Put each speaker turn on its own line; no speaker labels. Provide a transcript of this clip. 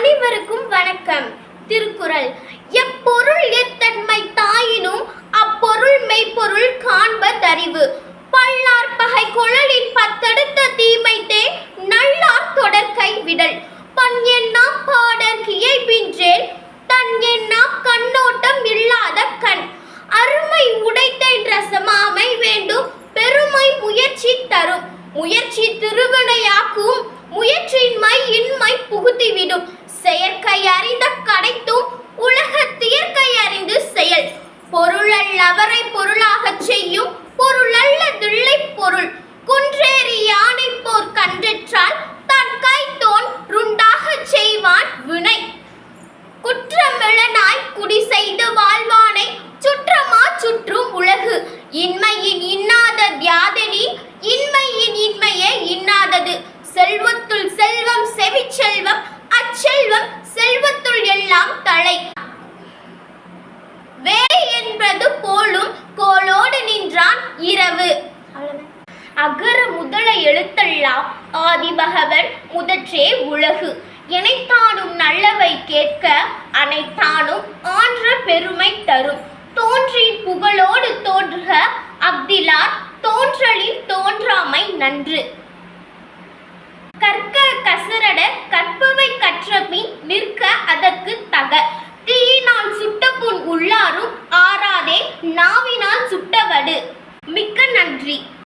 அனைவருக்கும் வணக்கம். திருக்குறள். எப்பொருள் எத்தன்மை தாயினும் அப்பொருள் மெய்ப்பொருள் காண்பதறிவு. பல்லார் பகை கொளலின் பத்தடுத்த தீமைத்தே நல்லார் தொடர்கை விடல். பண் எண்ணா பாடற்கு இயைபின்றேல் தன் எண்ணா கண்ணோட்டம் இல்லாத கண். அருமை உடைத்தென்ற சமாமை வேண்டும் பெருமை முயற்சி தரும். முயற்சி திருவினையாக்கும் முயற்சியின்மை இன்மை புகுத்திவிடும். செயற்கை அறிந்த கடைத்தும் உலகத்தியற்கை அறிந்து செயல். பொருளல் அவரை பொருளாகச் செய்யும் பொருளல்ல தில்லை பொருள். குன்றேறி யானை போர் கன்றெற்றால் தன் கை தோன் ருண்டாகச் செய்வான் வினை. குற்றமிழனாய் குடி செய்து வாழ்வானை சுற்றமா சுற்றும் உலகு. இன்மையின் இன்னாத யாதெனின் இன்மையின் இன்மையே இன்னாதது. செல்வத்துள் செல்வம் செவிச்செல்வம் அச்செல்வம் செல்வத்துள் எல்லாம் தலை. வேலை என்பது போலும் கோலோடு நின்றான் இரவு. அகர முதல எழுத்தெல்லாம் ஆதிபகவன் முதற்றே உலகு. எனைத்தானும் நல்லவை கேட்க அனைத்தானும் ஆன்ற பெருமை தரும். தோன்றின் புகழோடு தோன்றுக அஃதிலார் தோன்றலில் தோன்றாமை நன்று.